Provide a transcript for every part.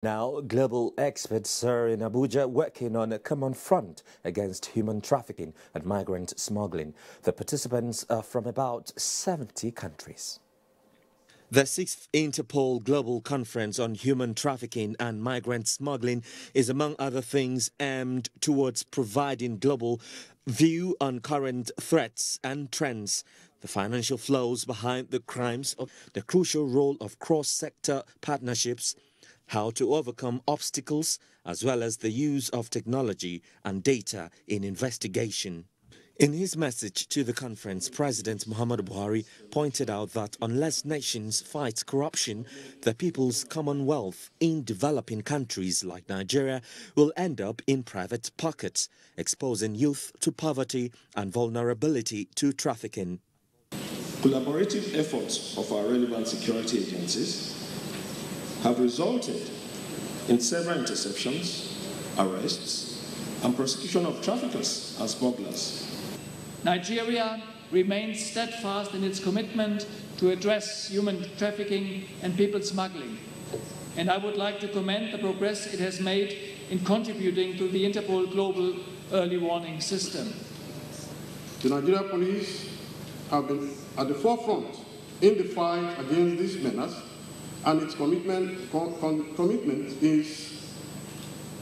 Now, global experts are in Abuja working on a common front against human trafficking and migrant smuggling. The participants are from about 70 countries. The 6th Interpol Global Conference on Human Trafficking and Migrant Smuggling is, among other things, aimed towards providing global view on current threats and trends, the financial flows behind the crimes, the crucial role of cross-sector partnerships, how to overcome obstacles, as well as the use of technology and data in investigation. In his message to the conference, President Muhammadu Buhari pointed out that unless nations fight corruption, the people's commonwealth in developing countries like Nigeria will end up in private pockets, exposing youth to poverty and vulnerability to trafficking. Collaborative efforts of our relevant security agencies have resulted in several interceptions, arrests, and prosecution of traffickers and smugglers. Nigeria remains steadfast in its commitment to address human trafficking and people smuggling, and I would like to commend the progress it has made in contributing to the Interpol Global Early Warning System. The Nigerian police have been at the forefront in the fight against these menace, and its commitment is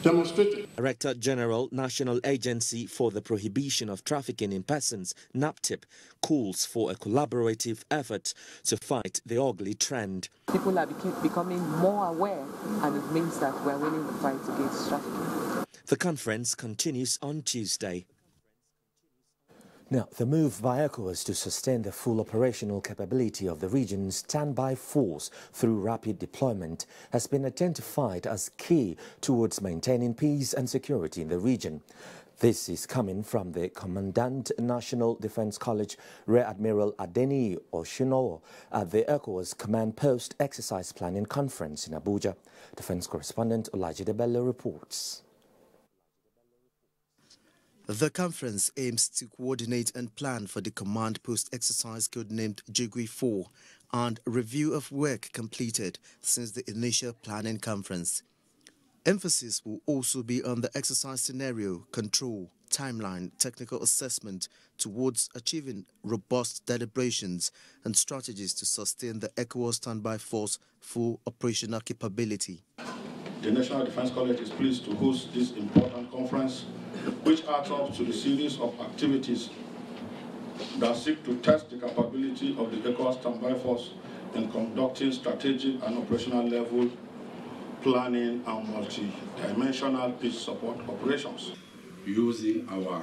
demonstrated. Director General, National Agency for the Prohibition of Trafficking in Persons, NAPTIP, calls for a collaborative effort to fight the ugly trend. People are becoming more aware, and it means that we're winning the fight against trafficking. The conference continues on Tuesday. Now, the move by ECOWAS to sustain the full operational capability of the region's standby force through rapid deployment has been identified as key towards maintaining peace and security in the region. This is coming from the Commandant National Defense College, Rear Admiral Adeni Oshunowo, at the ECOWAS Command Post Exercise Planning Conference in Abuja. Defense correspondent Olajide Bello reports. The conference aims to coordinate and plan for the command post exercise codenamed Jigui 4 and review of work completed since the initial planning conference. Emphasis will also be on the exercise scenario, control, timeline, technical assessment towards achieving robust deliberations and strategies to sustain the ECOWAS standby force full operational capability. The National Defense College is pleased to host this important conference, which adds up to the series of activities that seek to test the capability of the ECOWAS standby force in conducting strategic and operational level planning and multi-dimensional peace support operations. Using our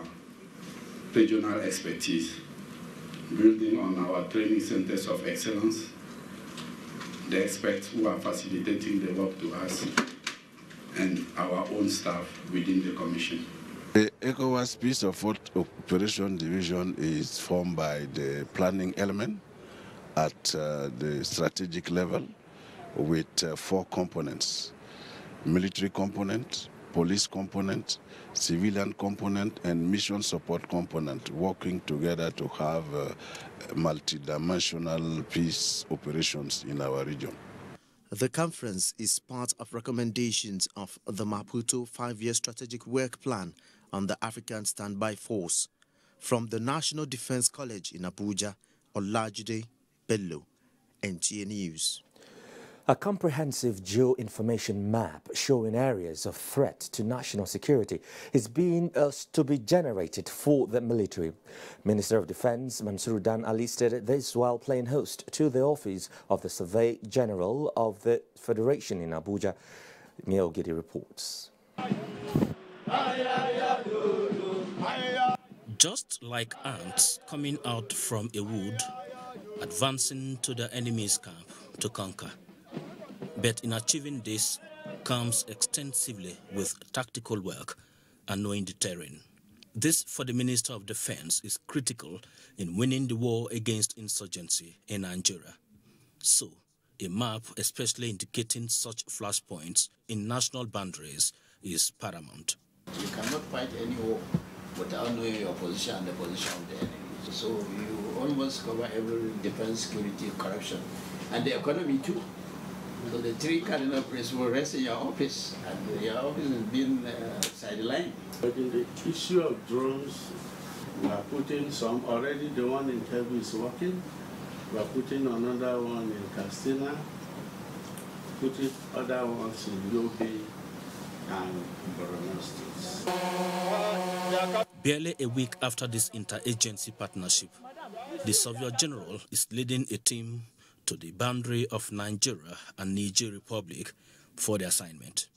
regional expertise, building on our training centers of excellence, the experts who are facilitating the work to us, and our own staff within the Commission. The ECOWAS Peace Support Operation Division is formed by the planning element at the strategic level with 4 components: military component, police component, civilian component, and mission support component, working together to have multidimensional peace operations in our region. The conference is part of recommendations of the Maputo 5-year strategic work plan on the African Standby Force. From the National Defense College in Abuja, Olajide Bello, NTA News. A comprehensive geo-information map showing areas of threat to national security is being to be generated for the military. Minister of Defense Mansurudan Ali stated this while playing host to the office of the Survey General of the Federation in Abuja. Miogidi reports. Just like ants coming out from a wood, advancing to the enemy's camp to conquer. But in achieving this comes extensively with tactical work and knowing the terrain. This, for the Minister of Defense, is critical in winning the war against insurgency in Nigeria. So, a map, especially indicating such flashpoints in national boundaries, is paramount. You cannot fight any war without knowing your position and the position of the enemy. So you almost cover every defense, security, corruption, and the economy too. So the three cardinal principles rest in your office, and your office is being sidelined. But in the issue of drones, we are putting some already. The one in Kebbi is working. We are putting another one in Castina, putting other ones in Yobe and Borno states. Barely a week after this interagency partnership, the Surveyor General is leading a team to the boundary of Nigeria and Niger Republic for the assignment.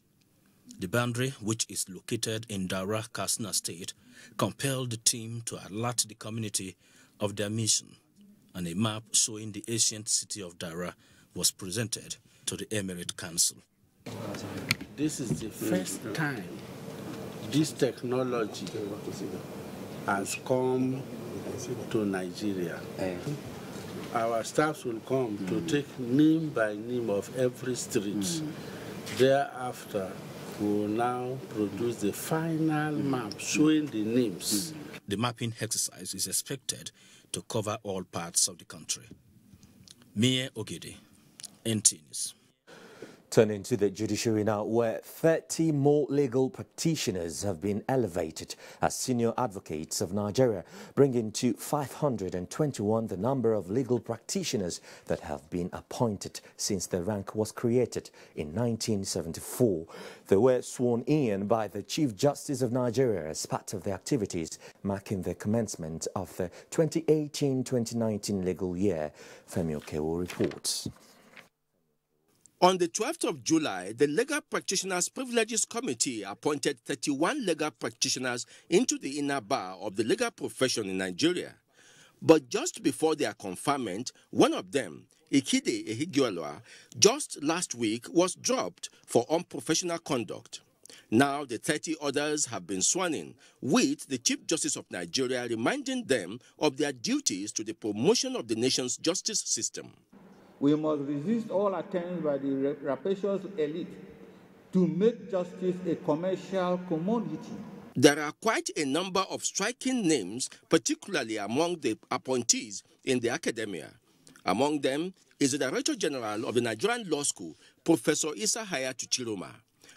The boundary, which is located in Daura, Katsina State, compelled the team to alert the community of their mission, and a map showing the ancient city of Daura was presented to the Emirate Council. This is the first time this technology has come to Nigeria. Our staffs will come to take name by name of every street. Thereafter, we will now produce the final map showing the names. The mapping exercise is expected to cover all parts of the country. Mie Ogede, NT News. Turning to the judiciary now, where 30 more legal practitioners have been elevated as senior advocates of Nigeria, bringing to 521 the number of legal practitioners that have been appointed since the rank was created in 1974. They were sworn in by the Chief Justice of Nigeria as part of the activities marking the commencement of the 2018-2019 legal year. Femi Okewo reports. On the 12th of July, the Legal Practitioners Privileges Committee appointed 31 legal practitioners into the inner bar of the legal profession in Nigeria. But just before their conferment, one of them, Ikide Ehigiola, just last week was dropped for unprofessional conduct. Now the 30 others have been sworn in, with the Chief Justice of Nigeria reminding them of their duties to the promotion of the nation's justice system. We must resist all attempts by the rapacious elite to make justice a commercial commodity. There are quite a number of striking names, particularly among the appointees in the academia. Among them is the Director General of the Nigerian Law School, Professor Issa Hayatu Chiroma,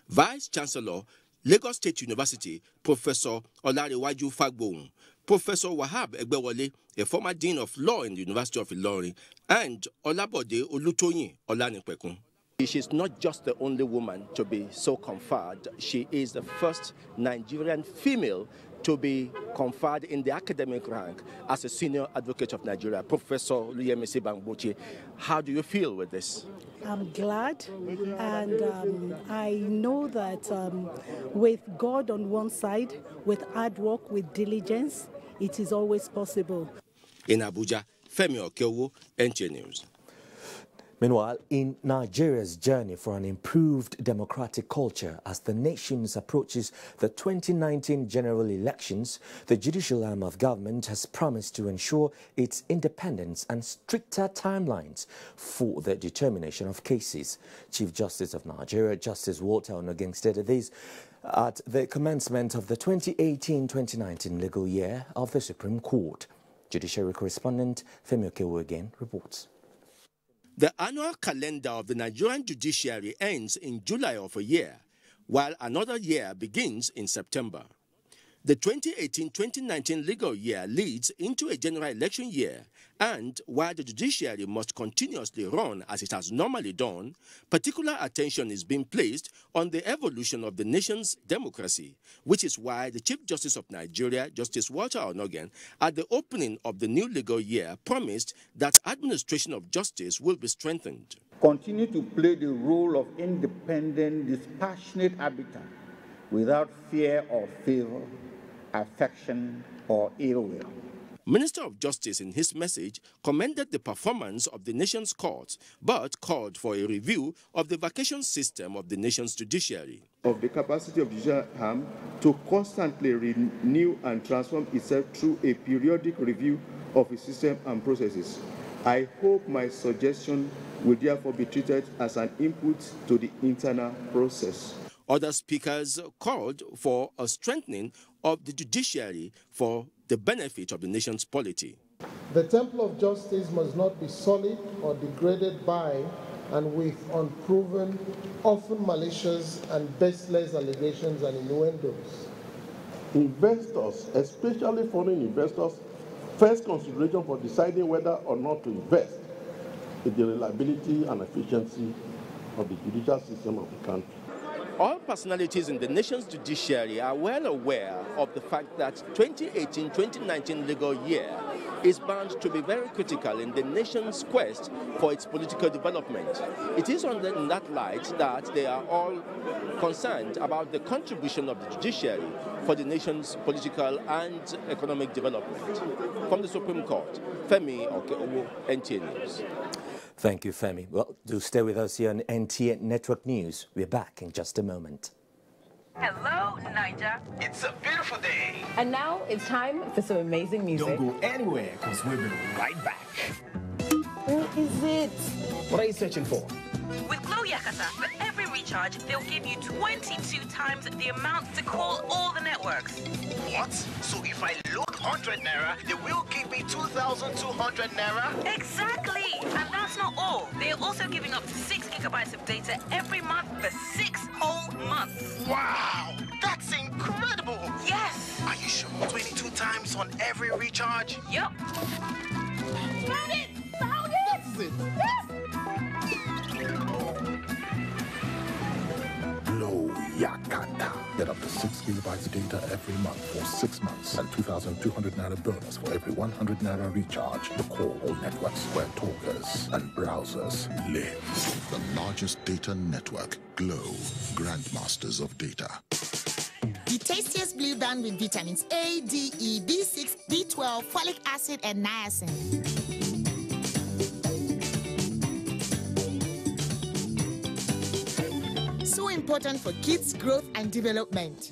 Vice Chancellor, Lagos State University, Professor Olarewaju Fagbon, Professor Wahab Egbewole, a former Dean of Law in the University of Ilorin, and Olabode Olutoyin Olanipekun. She's not just the only woman to be so conferred. She is the first Nigerian female to be conferred in the academic rank as a senior advocate of Nigeria. Professor Luyemisi Bangboche, how do you feel with this? I'm glad, and I know that with God on one side, with hard work, with diligence, it is always possible. In Abuja, Femi Okewo, NT News. Meanwhile, in Nigeria's journey for an improved democratic culture as the nation approaches the 2019 general elections, the judicial arm of government has promised to ensure its independence and stricter timelines for the determination of cases. Chief Justice of Nigeria, Justice Walter Onnoghen, stated this at the commencement of the 2018-2019 legal year of the Supreme Court. Judiciary correspondent Femi Okewo again reports. The annual calendar of the Nigerian judiciary ends in July of a year, while another year begins in September. The 2018-2019 legal year leads into a general election year, and while the judiciary must continuously run as it has normally done, particular attention is being placed on the evolution of the nation's democracy, which is why the Chief Justice of Nigeria, Justice Walter Onnoghen, at the opening of the new legal year promised that administration of justice will be strengthened. Continue to play the role of independent, dispassionate arbiter without fear or favor, affection, or ill will. Minister of Justice, in his message, commended the performance of the nation's courts, but called for a review of the vacation system of the nation's judiciary. Of the capacity of the judicial arm to constantly renew and transform itself through a periodic review of its system and processes. I hope my suggestion will therefore be treated as an input to the internal process. Other speakers called for a strengthening of the judiciary for the benefit of the nation's polity. The temple of justice must not be sullied or degraded by and with unproven, often malicious and baseless allegations and innuendos. Investors, especially foreign investors, first consideration for deciding whether or not to invest is the reliability and efficiency of the judicial system of the country. All personalities in the nation's judiciary are well aware of the fact that 2018-2019 legal year is bound to be very critical in the nation's quest for its political development. It is in that light that they are all concerned about the contribution of the judiciary for the nation's political and economic development. From the Supreme Court, Femi Okeowo, NTA News. Thank you, Femi. Well, do stay with us here on NTA Network News. We're back in just a moment. Hello, Niger. It's a beautiful day. And now it's time for some amazing music. Don't go anywhere, because we'll be right back. Who is it? What are you searching for? With Glow Yakata, for every recharge, they'll give you 22 times the amount to call all the networks. What? So if I load 100 Naira, they will give me 2,200 Naira? Exactly! And that's not all. They're also giving up to 6 gigabytes of data every month for 6 whole months. Wow! That's incredible! Yes! Are you sure? 22 times on every recharge? Yup. Found it! Found it! That's it! Yes! Glow Yakata. Get up to 6 gigabytes of data every month for 6 months and 2,200 Naira bonus for every 100 Naira recharge to call all networks where talkers and browsers live. The largest data network, Glow, grandmasters of data. The tastiest blue band with vitamins A, D, E, B6, B12, folic acid, and niacin. So important for kids' growth and development.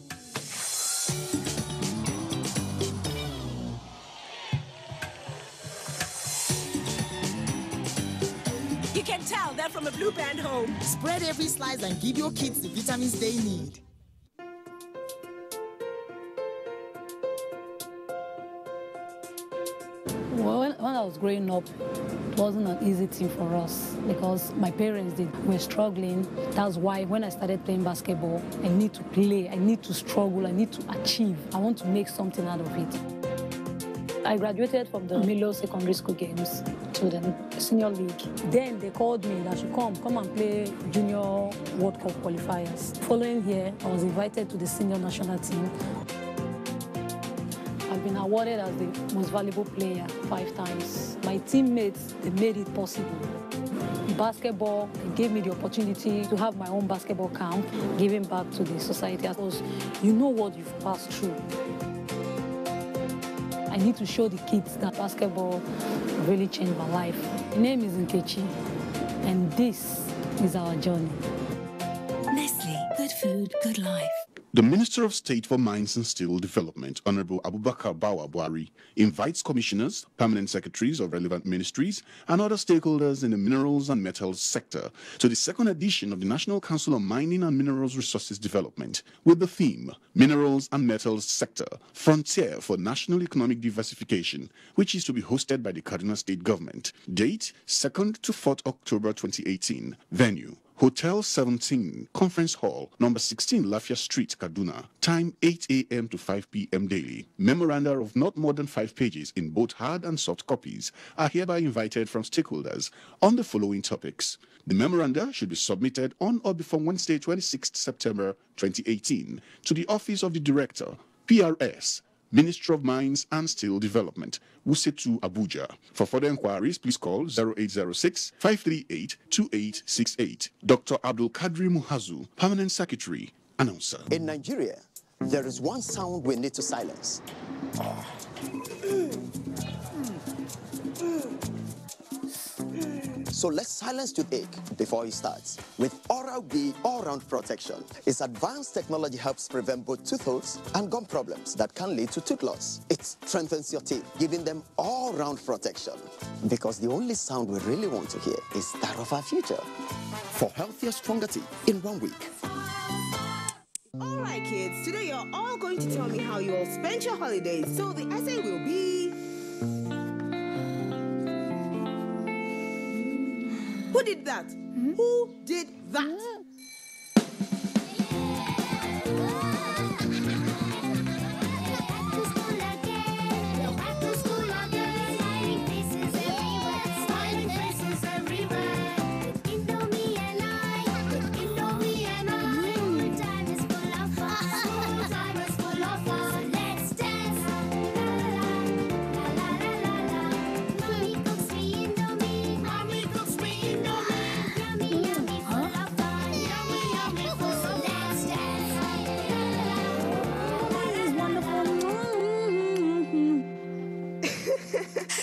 You can tell they're from a blue band home. Spread every slice and give your kids the vitamins they need. Well, when I was growing up, it wasn't an easy thing for us because my parents were struggling. That's why when I started playing basketball, I need to play, I need to struggle, I need to achieve. I want to make something out of it. I graduated from the Milo Secondary School games to the senior league. Then they called me that I should come and play junior World Cup qualifiers. Following year, I was invited to the senior national team. I've been awarded as the most valuable player 5 times. My teammates, they made it possible. Basketball gave me the opportunity to have my own basketball camp, giving back to the society. Because you know what you've passed through. I need to show the kids that basketball really changed my life. My name is Nkechi, and this is our journey. Nestle, good food, good life. The Minister of State for Mines and Steel Development, Honorable Abubakar Bawa Buhari, invites commissioners, permanent secretaries of relevant ministries, and other stakeholders in the minerals and metals sector to the second edition of the National Council on Mining and Minerals Resources Development with the theme, Minerals and Metals Sector, Frontier for National Economic Diversification, which is to be hosted by the Kaduna State Government. Date, 2nd to 4th October 2018. Venue, Hotel 17, Conference Hall, number 16, Lafia Street, Kaduna. Time 8 a.m. to 5 p.m. daily. Memoranda of not more than 5 pages in both hard and soft copies are hereby invited from stakeholders on the following topics. The memoranda should be submitted on or before Wednesday, 26th September 2018 to the Office of the Director, PRS, Ministry of Mines and Steel Development, Wusetu, Abuja. For further inquiries, please call 0806-538-2868. Dr. Abdul Kadri Muhazu, Permanent Secretary, Announcer. In Nigeria, there is one sound we need to silence. So let's silence toothache before it starts. With Oral-B all-round protection, its advanced technology helps prevent both tooth holes and gum problems that can lead to tooth loss. It strengthens your teeth, giving them all-round protection. Because the only sound we really want to hear is that of our future. For healthier, stronger teeth in 1 week. All right, kids. Today you're all going to tell me how you all spent your holidays. So the essay will be... Who did that? Who did that?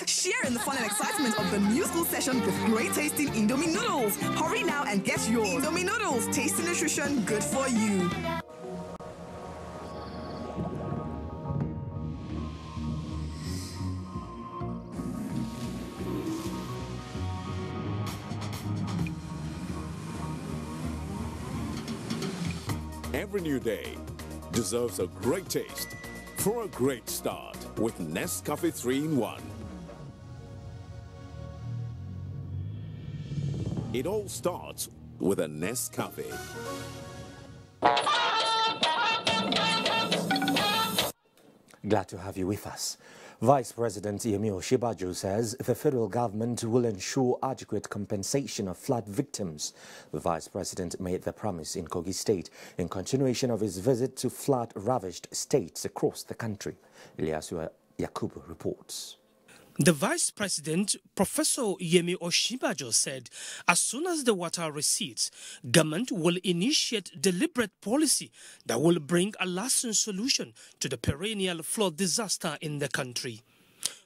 Share in the fun and excitement of the new school session with great tasting Indomie noodles. Hurry now and get yours. Indomie noodles, tasty nutrition, good for you. Every new day deserves a great taste. For a great start with Nescafe 3-in-1. It all starts with a Nescafe. Glad to have you with us. Vice President Yemi Osinbajo says the federal government will ensure adequate compensation of flood victims. The Vice President made the promise in Kogi State in continuation of his visit to flood-ravaged states across the country. Ilyasu Yakubu reports. The Vice President, Professor Yemi Osinbajo, said as soon as the water recedes, government will initiate deliberate policy that will bring a lasting solution to the perennial flood disaster in the country.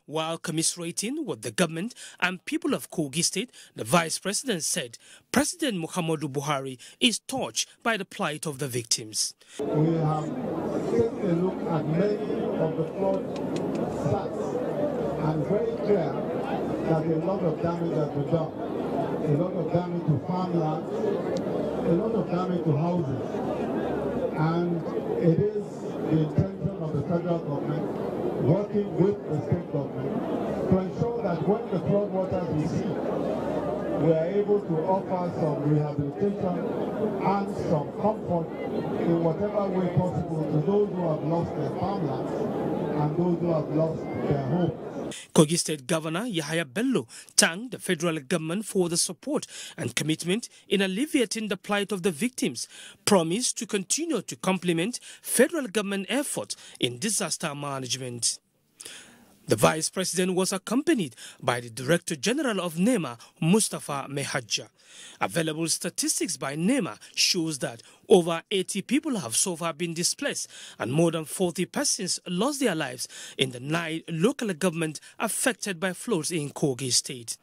While commiserating with the government and people of Kogi State, the Vice President said President Muhammadu Buhari is touched by the plight of the victims. We have taken a look at many of the flood sites and very clear that a lot of damage has been done. A lot of damage to farmland, a lot of damage to houses. And it is the intention of the federal government working with the state government to ensure that when the flood waters recede, we are able to offer some rehabilitation and some comfort in whatever way possible to those who have lost their farmlands and those who have lost their homes. Kogi State Governor Yahaya Bello thanked the federal government for the support and commitment in alleviating the plight of the victims, promised to continue to complement federal government efforts in disaster management. The Vice President was accompanied by the Director General of NEMA, Mustafa Mehadja. Available statistics by NEMA shows that over 80 people have so far been displaced and more than 40 persons lost their lives in the 9 local governments affected by floods in Kogi State.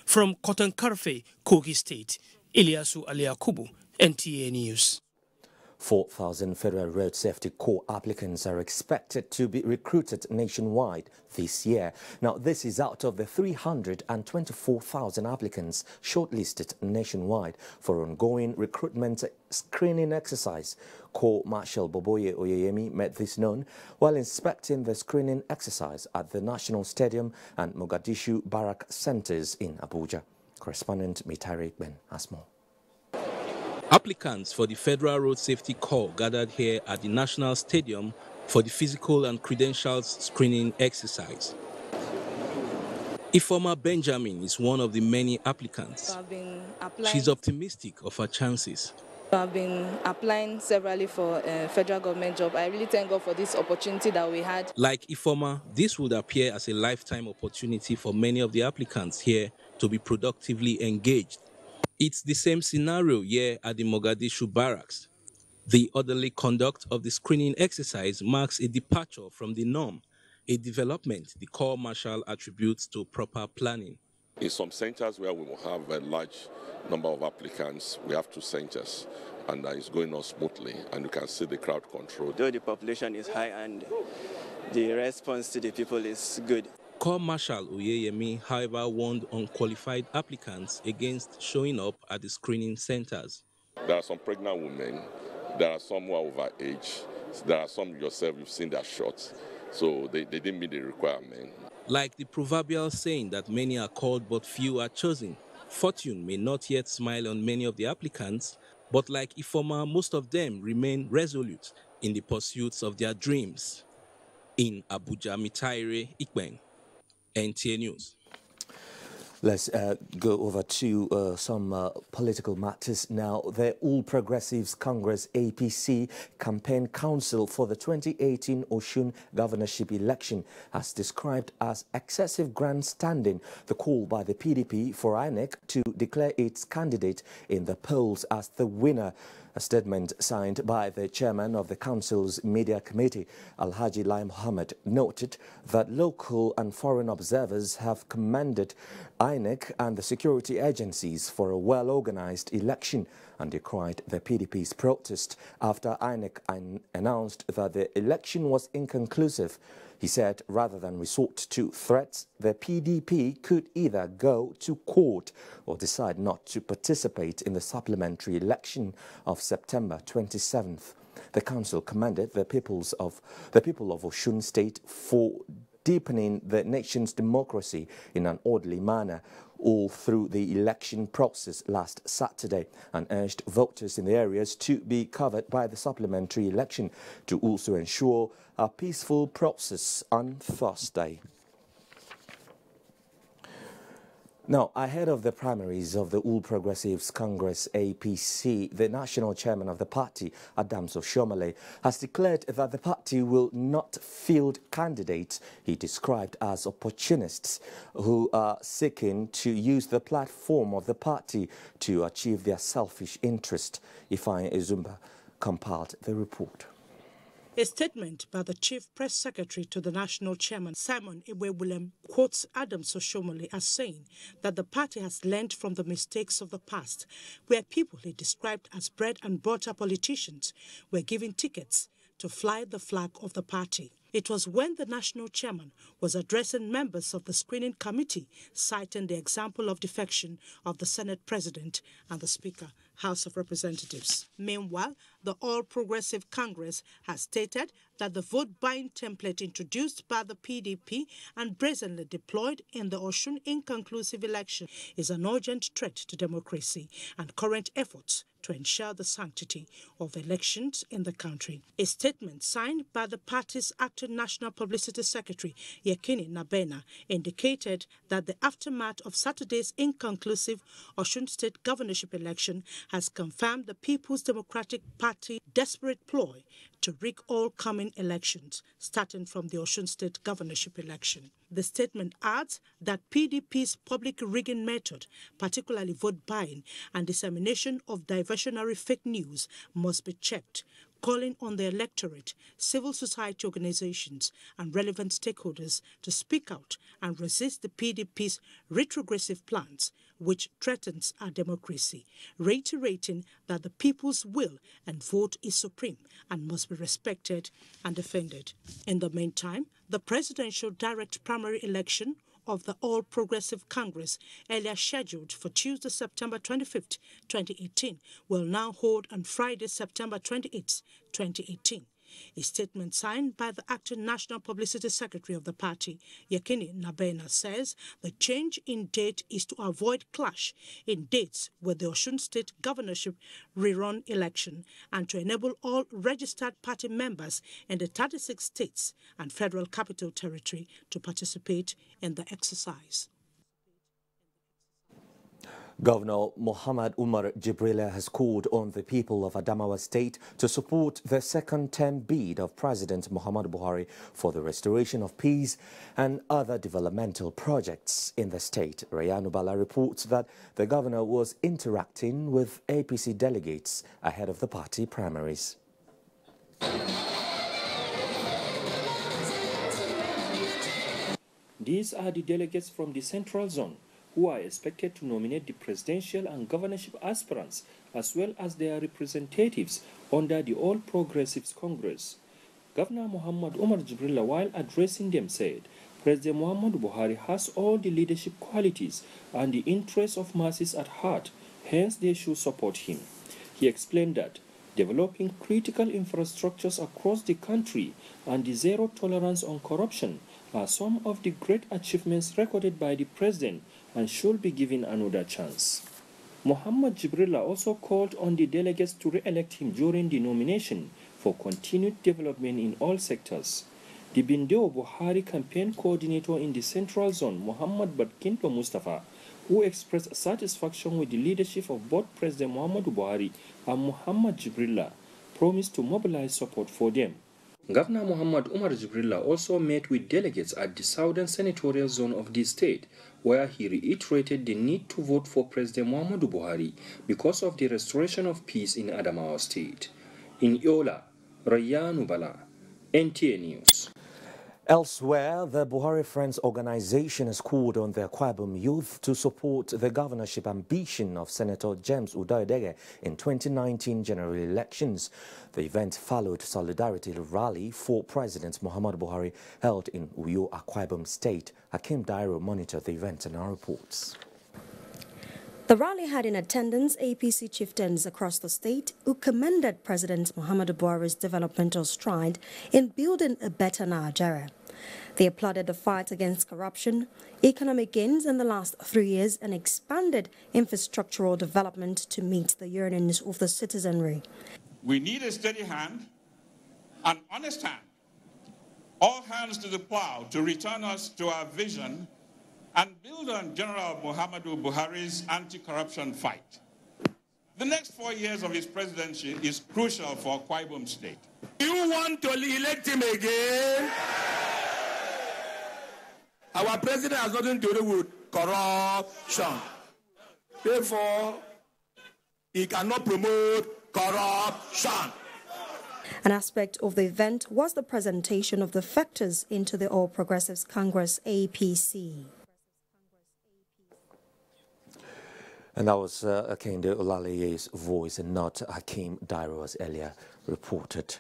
From Cotton Karfe, Kogi State, Ilyasu Aliakubu, NTA News. 4,000 Federal Road Safety Corps applicants are expected to be recruited nationwide this year. Now, this is out of the 324,000 applicants shortlisted nationwide for ongoing recruitment screening exercise. Corps Marshal Boboye Oyeyemi made this known while inspecting the screening exercise at the National Stadium and Mogadishu Barrack Centers in Abuja. Correspondent Mitari Ben has more. Applicants for the Federal Road Safety Corps gathered here at the National Stadium for the physical and credentials screening exercise. Ifoma Benjamin is one of the many applicants. She's optimistic of her chances. I've been applying severally for a federal government job. I really thank God for this opportunity that we had. Like Ifoma, this would appear as a lifetime opportunity for many of the applicants here to be productively engaged. It's the same scenario here at the Mogadishu Barracks. The orderly conduct of the screening exercise marks a departure from the norm, a development the Corps Marshal attributes to proper planning. In some centers where we will have a large number of applicants, we have 2 centers, and it's going on smoothly, and you can see the crowd control. Though the population is high and the response to the people is good. Corps Marshal Oyeyemi, however, warned unqualified applicants against showing up at the screening centers. There are some pregnant women, there are some who are over age, there are some yourself, you've seen their shots, so they didn't meet the requirement. Like the proverbial saying that many are called but few are chosen, Fortune may not yet smile on many of the applicants, but like Ifoma, most of them remain resolute in the pursuits of their dreams. In Abuja, Mitaire Ikben, NTA News. Let's go over to some political matters now. The All Progressives Congress APC Campaign Council for the 2018 Osun governorship election has described as excessive grandstanding the call by the PDP for INEC to declare its candidate in the polls as the winner. A statement signed by the chairman of the council's media committee, Alhaji Lai Mohammed, noted that local and foreign observers have commended INEC and the security agencies for a well-organized election and decried the PDP's protest after INEC announced that the election was inconclusive. He said rather than resort to threats, the PDP could either go to court or decide not to participate in the supplementary election of September 27th. The council commended the people of Osun State for deepening the nation's democracy in an orderly manner all through the election process last Saturday and urged voters in the areas to be covered by the supplementary election to also ensure a peaceful process on Thursday. Now, ahead of the primaries of the All Progressives Congress APC, the national chairman of the party, Adams Oshiomhole, has declared that the party will not field candidates he described as opportunists who are seeking to use the platform of the party to achieve their selfish interest. Ifeanyi Ezumba compiled the report. A statement by the Chief Press Secretary to the National Chairman, Simon Iwewulem, quotes Adams Oshiomhole as saying that the party has learned from the mistakes of the past, where people he described as bread and butter politicians were given tickets to fly the flag of the party. It was when the national chairman was addressing members of the screening committee, citing the example of defection of the Senate President and the Speaker, House of Representatives. Meanwhile, the All Progressive Congress has stated that the vote-buying template introduced by the PDP and brazenly deployed in the Osun inconclusive election is an urgent threat to democracy and current efforts to ensure the sanctity of elections in the country. A statement signed by the party's acting National Publicity Secretary, Yekini Nabena, indicated that the aftermath of Saturday's inconclusive Osun State governorship election has confirmed the People's Democratic Party's desperate ploy to rig all coming elections, starting from the Osun State governorship election. The statement adds that PDP's public rigging method, particularly vote buying and dissemination of diversionary fake news, must be checked, calling on the electorate, civil society organizations and relevant stakeholders to speak out and resist the PDP's retrogressive plans, which threatens our democracy, reiterating that the people's will and vote is supreme and must be respected and defended. In the meantime, the presidential direct primary election of the All Progressive Congress, earlier scheduled for Tuesday, September 25th, 2018, will now hold on Friday, September 28th, 2018. A statement signed by the acting National Publicity Secretary of the party, Yekini Nabena, says the change in date is to avoid clash in dates with the Osun State governorship rerun election and to enable all registered party members in the 36 states and Federal Capital Territory to participate in the exercise. Governor Muhammad Umar Jibrila has called on the people of Adamawa State to support the second-term bid of President Muhammadu Buhari for the restoration of peace and other developmental projects in the state. Rayanu Bala reports that the governor was interacting with APC delegates ahead of the party primaries. These are the delegates from the Central Zone who are expected to nominate the presidential and governorship aspirants as well as their representatives under the All Progressives Congress. Governor Muhammad Umar Jibrila, while addressing them, said President Muhammadu Buhari has all the leadership qualities and the interests of masses at heart, hence they should support him. He explained that developing critical infrastructures across the country and the zero tolerance on corruption are some of the great achievements recorded by the president and should be given another chance. Muhammad Jibrilla also called on the delegates to re-elect him during the nomination for continued development in all sectors. The Bindeo Buhari campaign coordinator in the Central Zone, Muhammad Badkinto Mustafa, who expressed satisfaction with the leadership of both President Muhammadu Buhari and Muhammad Jibrilla, promised to mobilize support for them. Governor Muhammad Umar Jibrilla also met with delegates at the Southern Senatorial Zone of the state, where he reiterated the need to vote for President Muhammadu Buhari because of the restoration of peace in Adamawa State. In Yola, Rayanu Bala, NTA News. Elsewhere, the Buhari Friends organization has called on the Akwa Ibom youth to support the governorship ambition of Senator James Udodege in 2019 general elections. The event followed solidarity rally for President Muhammadu Buhari held in Uyo, Akwa Ibom State. Hakim Dairo monitored the event and our reports. The rally had in attendance APC chieftains across the state who commended President Muhammadu Buhari's developmental stride in building a better Nigeria. They applauded the fight against corruption, economic gains in the last 3 years, and expanded infrastructural development to meet the yearnings of the citizenry. We need a steady hand, an honest hand, all hands to the plow to return us to our vision and build on General Muhammadu Buhari's anti-corruption fight. The next 4 years of his presidency is crucial for Akwa Ibom State. You want to elect him again? Our president has nothing to do with corruption. Therefore, he cannot promote corruption. An aspect of the event was the presentation of the factors into the All Progressives Congress APC. And that was Akinde Olaleye's voice and not Hakim Dairo, as earlier reported.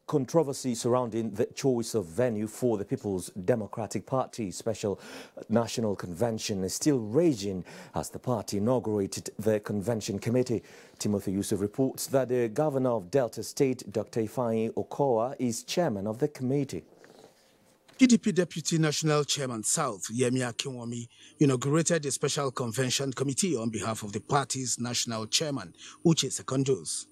Controversy surrounding the choice of venue for the People's Democratic Party Special National Convention is still raging as the party inaugurated the convention committee. Timothy Yusuf reports that the governor of Delta State, Dr. Ifeanyi Okowa, is chairman of the committee. PDP Deputy National Chairman South, Yemi Akinwumi, inaugurated a special convention committee on behalf of the party's national chairman, Uche Secondos.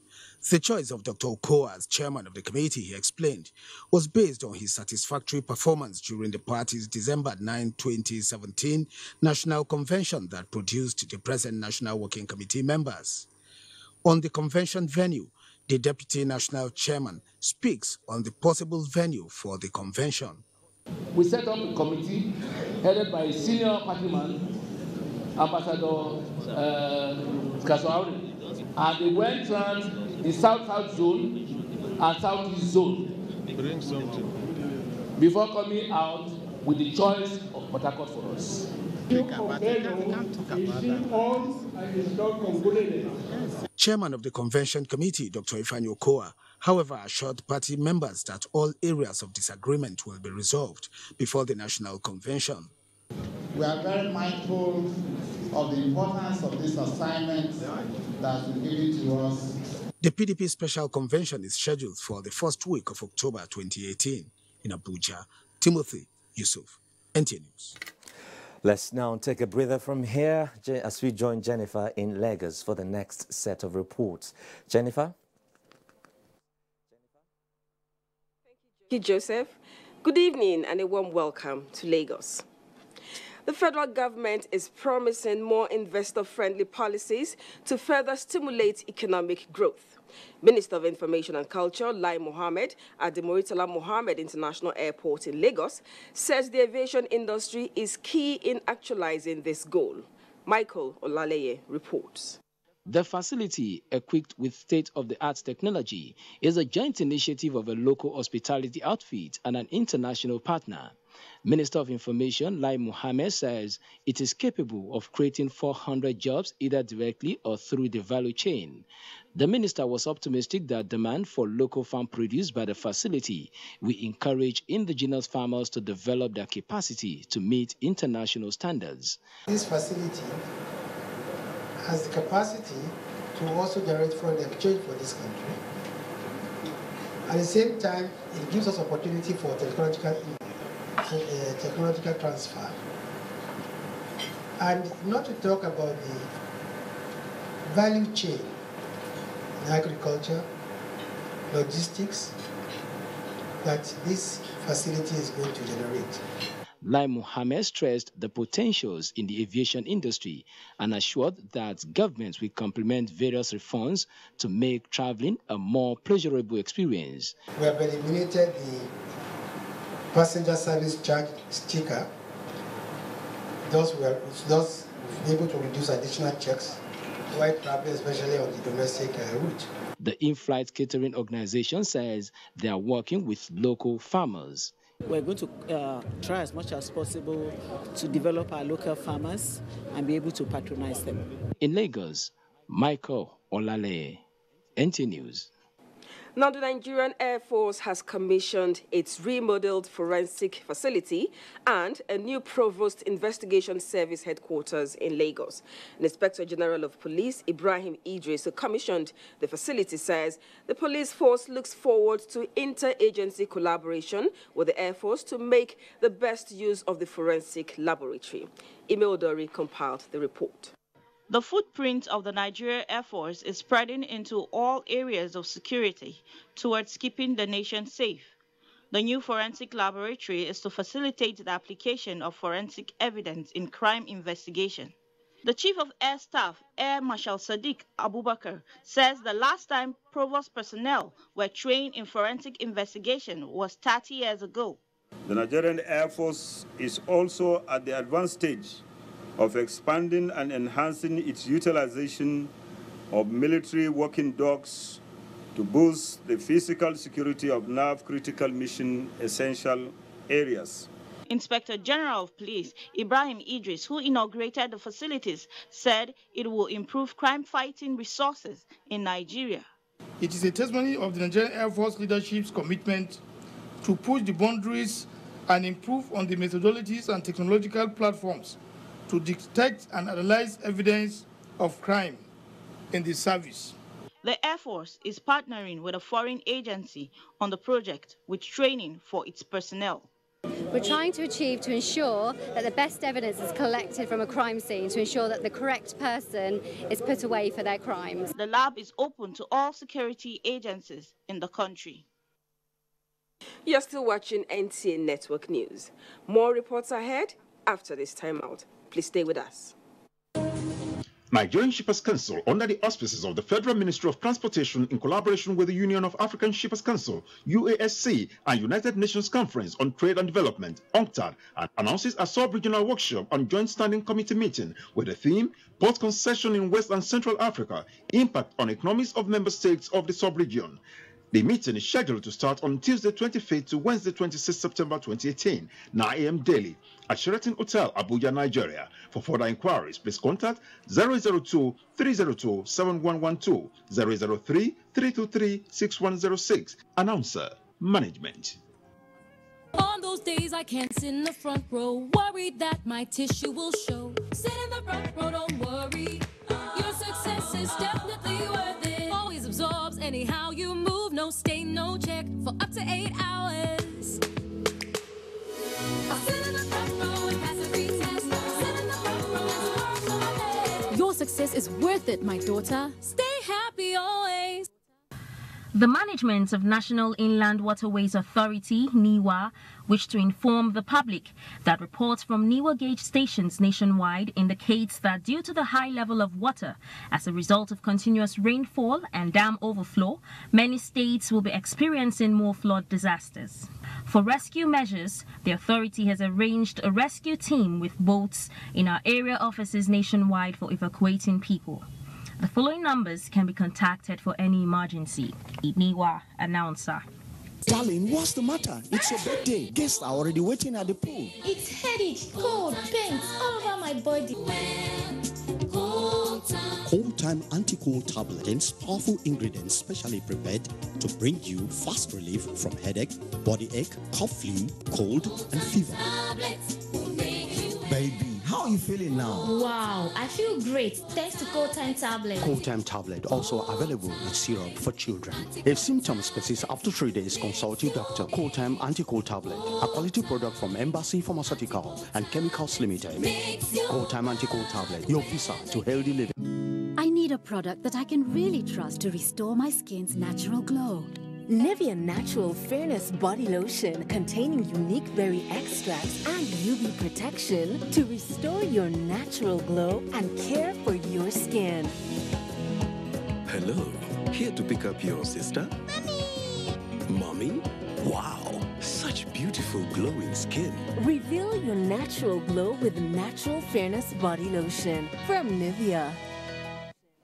The choice of Dr. Okowa as chairman of the committee, he explained, was based on his satisfactory performance during the party's December 9, 2017 national convention that produced the present National Working Committee members. On the convention venue, the deputy national chairman speaks on the possible venue for the convention. We set up a committee headed by a senior partyman, Ambassador Kaswauri, and they went around the South Zone and Southeast Zone before coming out with the choice of Port Harcourt for us. Chairman of the convention committee, Dr. Ifeanyi Okowa, however, assured party members that all areas of disagreement will be resolved before the national convention. We are very mindful of the importance of this assignment that was given to us. The PDP special convention is scheduled for the first week of October 2018 in Abuja. Timothy Yusuf, NTA News. Let's now take a breather from here as we join Jennifer in Lagos for the next set of reports. Jennifer? Thank you, Joseph. Good evening and a warm welcome to Lagos. The federal government is promising more investor-friendly policies to further stimulate economic growth. Minister of Information and Culture, Lai Mohammed, at the Muritala Mohammed International Airport in Lagos, says the aviation industry is key in actualizing this goal. Michael Olaleye reports. The facility, equipped with state-of-the-art technology, is a joint initiative of a local hospitality outfit and an international partner. Minister of Information, Lai Mohammed, says it is capable of creating 400 jobs either directly or through the value chain. The minister was optimistic that demand for local farm produce by the facility will encourage indigenous farmers to develop their capacity to meet international standards. This facility has the capacity to also generate foreign exchange for this country. At the same time, it gives us opportunity for technological transfer. And not to talk about the value chain in agriculture, logistics, that this facility is going to generate. Lai Mohammed stressed the potentials in the aviation industry and assured that governments will complement various reforms to make traveling a more pleasurable experience. We have eliminated the passenger service charge sticker. Thus, we've been able to reduce additional checks while traveling, especially on the domestic route. The in-flight catering organization says they are working with local farmers. We're going to try as much as possible to develop our local farmers and be able to patronize them. In Lagos, Michael Olale, NT News. Now, the Nigerian Air Force has commissioned its remodeled forensic facility and a new Provost Investigation Service headquarters in Lagos. The Inspector General of Police, Ibrahim Idris, who commissioned the facility, says the police force looks forward to inter-agency collaboration with the Air Force to make the best use of the forensic laboratory. Ime Odori compiled the report. The footprint of the Nigerian Air Force is spreading into all areas of security towards keeping the nation safe. The new forensic laboratory is to facilitate the application of forensic evidence in crime investigation. The Chief of Air Staff, Air Marshal Sadiq Abubakar, says the last time provost personnel were trained in forensic investigation was 30 years ago. The Nigerian Air Force is also at the advanced stage of expanding and enhancing its utilization of military working dogs to boost the physical security of NAV-critical mission essential areas. Inspector General of Police Ibrahim Idris, who inaugurated the facilities, said it will improve crime-fighting resources in Nigeria. It is a testimony of the Nigerian Air Force leadership's commitment to push the boundaries and improve on the methodologies and technological platforms to detect and analyze evidence of crime in the service. The Air Force is partnering with a foreign agency on the project with training for its personnel. We're trying to ensure that the best evidence is collected from a crime scene to ensure that the correct person is put away for their crimes. The lab is open to all security agencies in the country. You're still watching NTA Network News. More reports ahead after this timeout. Please stay with us. Nigerian Shippers Council, under the auspices of the Federal Ministry of Transportation in collaboration with the Union of African Shippers Council, UASC, and United Nations Conference on Trade and Development, UNCTAD, announces a sub-regional workshop on joint standing committee meeting with the theme, Port Concession in West and Central Africa, Impact on Economies of Member States of the Sub-Region. The meeting is scheduled to start on Tuesday 25th to Wednesday 26 September 2018, 9 a.m. daily at Sheraton Hotel, Abuja, Nigeria. For further inquiries, please contact 002-302-7112, 003-323-6106. Announcer, Management. On those days I can't sit in the front row, worried that my tissue will show. Sit in the front row, don't worry. Your success is definitely worth it. Always absorbs anyhow you move. No stay, no check for up to 8 hours. I'll sit in the front row and pass every test. Sit in the front row and work on my head. Your success is worth it, my daughter. Stay happy always. The management of National Inland Waterways Authority, NIWA, wished to inform the public that reports from NIWA gauge stations nationwide indicates that due to the high level of water as a result of continuous rainfall and dam overflow, many states will be experiencing more flood disasters. For rescue measures, the authority has arranged a rescue team with boats in our area offices nationwide for evacuating people. The following numbers can be contacted for any emergency. NIWA announcer. Darling, what's the matter? It's your birthday. Guests are already waiting at the pool. It's headache, cold, pains all over my body. Cold Time Anti-Cold Tablet contains powerful ingredients specially prepared to bring you fast relief from headache, body ache, cough, flu, cold, and fever. Baby, how are you feeling now? Wow, I feel great thanks to Cold Time tablet. Cold Time tablet also available with syrup for children. If symptoms persist after 3 days, consult your doctor. Cold Time anti-cold tablet, a quality product from Embassy Pharmaceutical and Chemicals Limited. Cold Time anti-cold tablet, your visa to healthy living. I need a product that I can really trust to restore my skin's natural glow. Nivea Natural Fairness Body Lotion containing unique berry extracts and UV protection to restore your natural glow and care for your skin. Hello, here to pick up your sister? Mommy? Wow, such beautiful glowing skin. Reveal your natural glow with Natural Fairness Body Lotion from Nivea.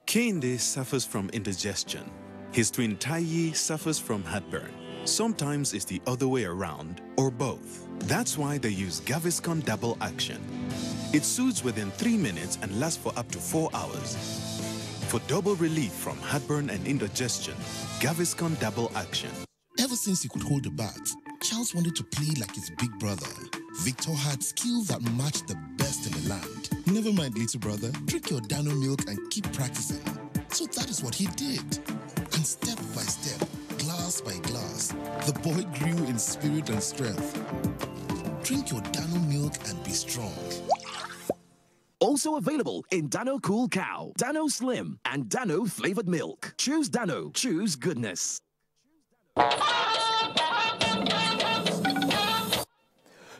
Kehinde suffers from indigestion. His twin Taiyi suffers from heartburn. Sometimes it's the other way around, or both. That's why they use Gaviscon Double Action. It soothes within 3 minutes and lasts for up to 4 hours. For double relief from heartburn and indigestion, Gaviscon Double Action. Ever since he could hold a bat, Charles wanted to play like his big brother. Victor had skills that matched the best in the land. Never mind, little brother, drink your Dano milk and keep practicing. So that is what he did. And step by step, glass by glass, the boy grew in spirit and strength. Drink your Dano milk and be strong. Also available in Dano Cool Cow, Dano Slim, and Dano Flavored Milk. Choose Dano, choose goodness.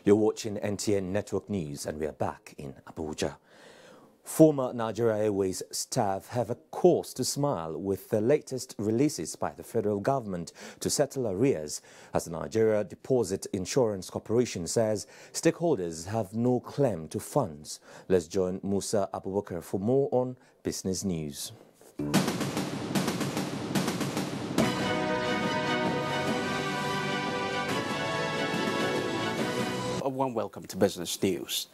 You're watching NTN Network News, and we are back in Abuja. Former Nigeria Airways staff have a cause to smile with the latest releases by the federal government to settle arrears, as the Nigeria Deposit Insurance Corporation says stakeholders have no claim to funds. Let's join Musa Abubakar for more on business news. A warm welcome to Business News.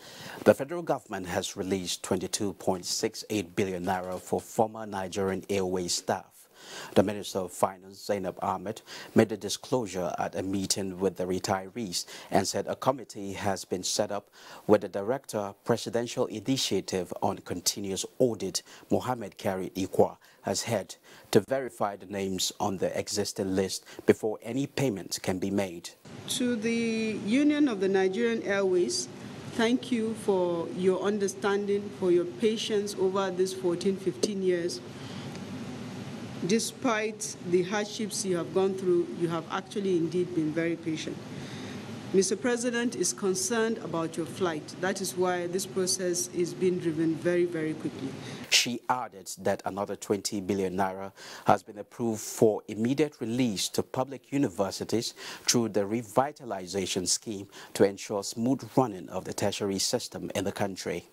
The federal government has released 22.68 billion naira for former Nigerian Airways staff. The Minister of Finance, Zainab Ahmed, made the disclosure at a meeting with the retirees and said a committee has been set up with the Director, Presidential Initiative on Continuous Audit, Mohammed Kari Ikwa, as head to verify the names on the existing list before any payment can be made. To the Union of the Nigerian Airways, thank you for your understanding, for your patience over these 14-15 years. Despite the hardships you have gone through, you have actually indeed been very patient. Mr. President is concerned about your flight. That is why this process is being driven very, very quickly. She added that another 20 billion naira has been approved for immediate release to public universities through the revitalization scheme to ensure smooth running of the tertiary system in the country.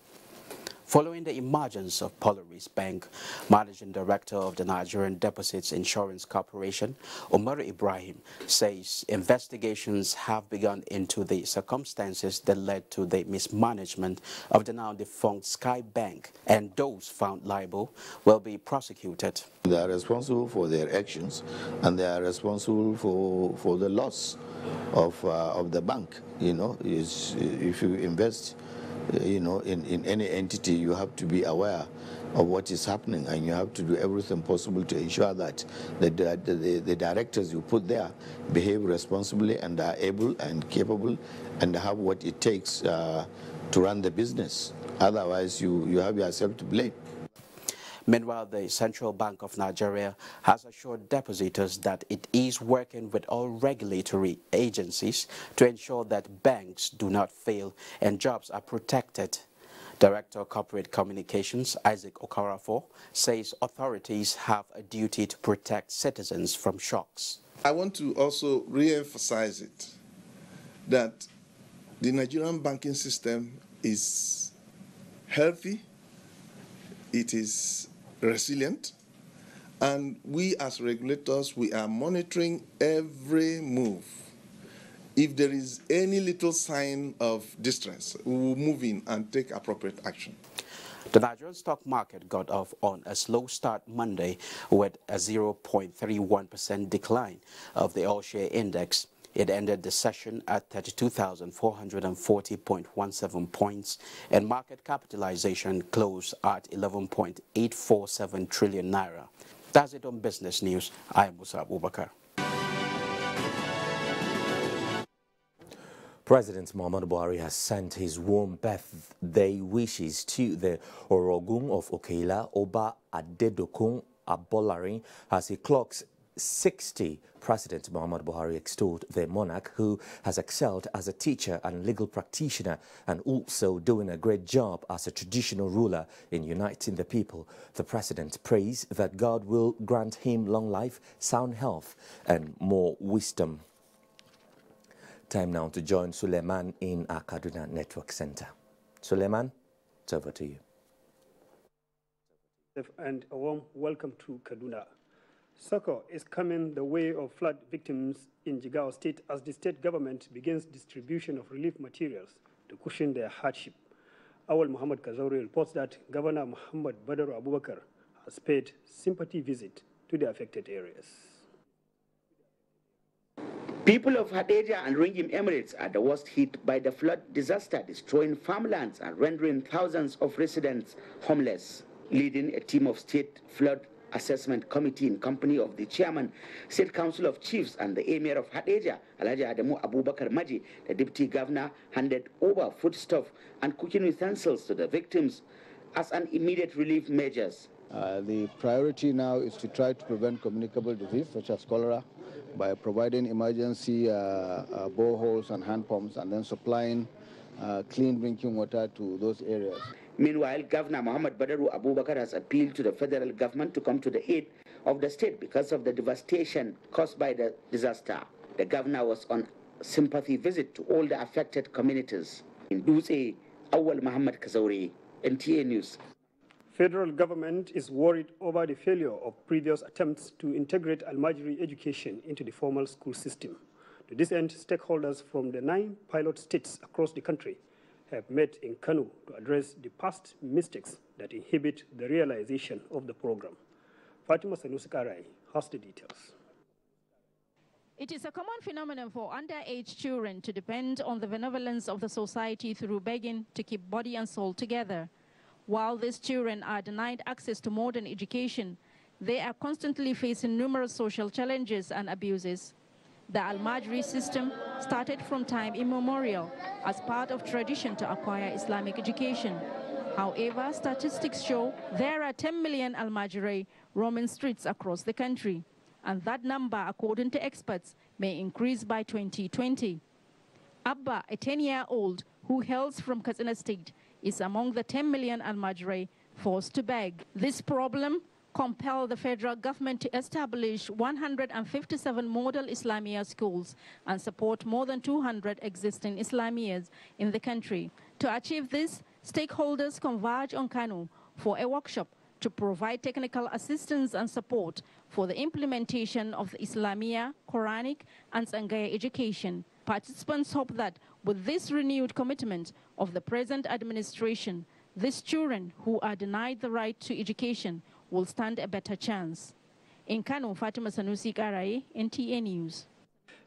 Following the emergence of Polaris Bank, Managing Director of the Nigerian Deposits Insurance Corporation, Omar Ibrahim, says investigations have begun into the circumstances that led to the mismanagement of the now defunct Sky Bank, and those found liable will be prosecuted. They are responsible for their actions, and they are responsible for the loss of the bank. You know, if you invest in any entity, you have to be aware of what is happening, and you have to do everything possible to ensure that the directors you put there behave responsibly and are able and capable and have what it takes to run the business. Otherwise, you have yourself to blame. Meanwhile, the Central Bank of Nigeria has assured depositors that it is working with all regulatory agencies to ensure that banks do not fail and jobs are protected. Director of Corporate Communications, Isaac Okarafo, says authorities have a duty to protect citizens from shocks. I want to also re-emphasize it, that the Nigerian banking system is healthy, it is resilient, and we as regulators, we are monitoring every move. If there is any little sign of distress, we will move in and take appropriate action. The Nigerian stock market got off on a slow start Monday with a 0.31% decline of the all-share index. It ended the session at 32,440.17 points, and market capitalization closed at 11.847 trillion naira. That's it on business news. I am Musa Abubakar. President Muhammadu Buhari has sent his warm birthday wishes to the Orogun of Okeila, Oba Adedokun Abolari, as he clocks 60. President Muhammadu Buhari extolled the monarch, who has excelled as a teacher and legal practitioner and also doing a great job as a traditional ruler in uniting the people. The president prays that God will grant him long life, sound health and more wisdom. Time now to join Suleiman in our Kaduna Network Center. Suleiman, it's over to you. And a warm welcome to Kaduna. Succor is coming the way of flood victims in Jigawa State as the state government begins distribution of relief materials to cushion their hardship. Awal Muhammad Kazauri reports that Governor Muhammad Badaru Abubakar has paid sympathy visit to the affected areas. People of Hadejia and Ringim Emirates are the worst hit by the flood disaster, destroying farmlands and rendering thousands of residents homeless. Leading a team of state flood assessment committee in company of the chairman, State Council of Chiefs and the Emir of Hadejia, Alhaji Adamu Abubakar Maji, the deputy governor handed over foodstuff and cooking utensils to the victims as an immediate relief measures. The priority now is to try to prevent communicable disease such as cholera by providing emergency boreholes and hand pumps and then supplying clean drinking water to those areas. Meanwhile, Governor Muhammad Badaru Abubakar has appealed to the federal government to come to the aid of the state because of the devastation caused by the disaster. The governor was on sympathy visit to all the affected communities. In Dutse, Awal Muhammad Kazauri, NTA News. Federal government is worried over the failure of previous attempts to integrate Almajiri education into the formal school system. To this end, stakeholders from the 9 pilot states across the country have met in Kano to address the past mistakes that inhibit the realization of the program. Fatima Sanusi-Karai has the details. It is a common phenomenon for underage children to depend on the benevolence of the society through begging to keep body and soul together. While these children are denied access to modern education, they are constantly facing numerous social challenges and abuses. The Al-Majri system started from time immemorial as part of tradition to acquire Islamic education. However, statistics show there are 10 million Al-Majri roaming streets across the country, and that number, according to experts, may increase by 2020. Abba, a 10-year-old who hails from Katsina State, is among the 10 million Al-Majri forced to beg. This problem compelled the federal government to establish 157 model Islamia schools and support more than 200 existing Islamias in the country. To achieve this, stakeholders converge on Kano for a workshop to provide technical assistance and support for the implementation of the Islamia, Quranic, and Sangaya education. Participants hope that with this renewed commitment of the present administration, these children who are denied the right to education will stand a better chance. In Kano, Fatima Sanusi-Karai, NTA News.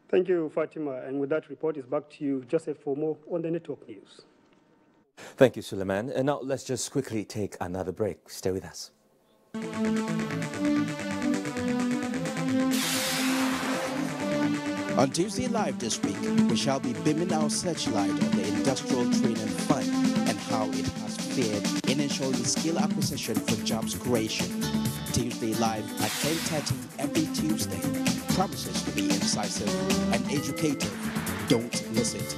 Thank you, Fatima. And with that report, it's back to you, Joseph, for more on the network news. Thank you, Suleiman. And now let's just quickly take another break. Stay with us. On Tuesday Live this week, we shall be beaming our searchlight on the Industrial Training Fund and how it has fared in ensuring skill acquisition for jobs creation. Tuesday Live at 10:30 every Tuesday promises to be incisive and educative. Don't miss it.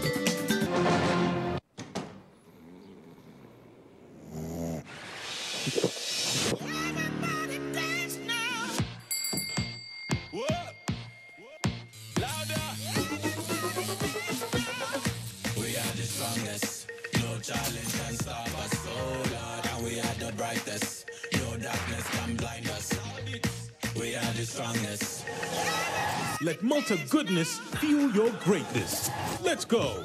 Let Malta goodness fuel your greatness. Let's go.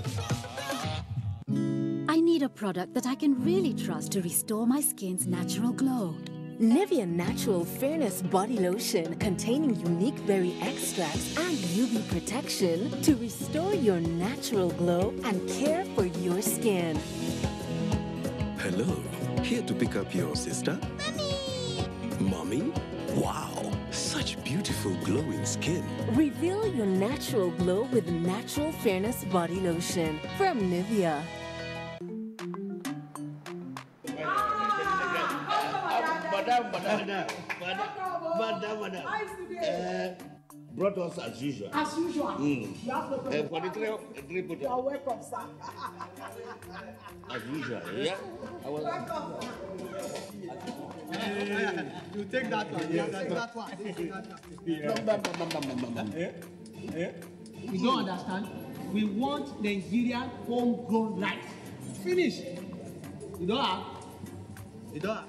I need a product that I can really trust to restore my skin's natural glow. Nivea Natural Fairness Body Lotion containing unique berry extracts and UV protection to restore your natural glow and care for your skin. Hello, here to pick up your sister? Mommy? Wow, such beautiful glowing skin. Reveal your natural glow with Natural Fairness Body Lotion from Nivea. Madam. Brought us as usual. As usual. You have no problem. For the three You are welcome, sir. As usual, yeah? Welcome. You take that one. You take that one. You don't understand? We want Nigerian homegrown rice. Finish. You don't have? You don't have?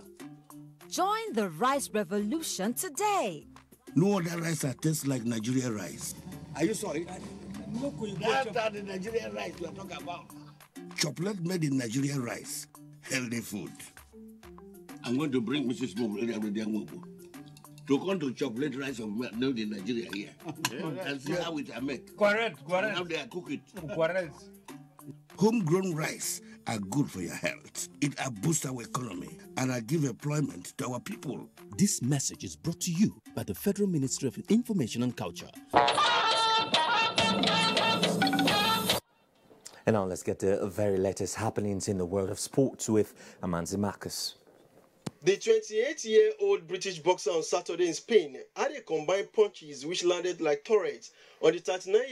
Join the rice revolution today. No other rice that tastes like Nigerian rice. Are you sorry? That's the Nigerian rice we are talking about. Chocolate made in Nigerian rice. Healthy food. I'm going to bring Mrs. Momo to come to chocolate rice of made in Nigeria here. And see how it are made. Correct. And how they are cook it. Correct. Homegrown rice are good for your health. It boosts our economy and give employment to our people. This message is brought to you by the Federal Ministry of Information and Culture. And now let's get the very latest happenings in the world of sports with Amanzi Marcus. The 28-year-old British boxer on Saturday in Spain had a combined punches which landed like turrets on the 39-year-old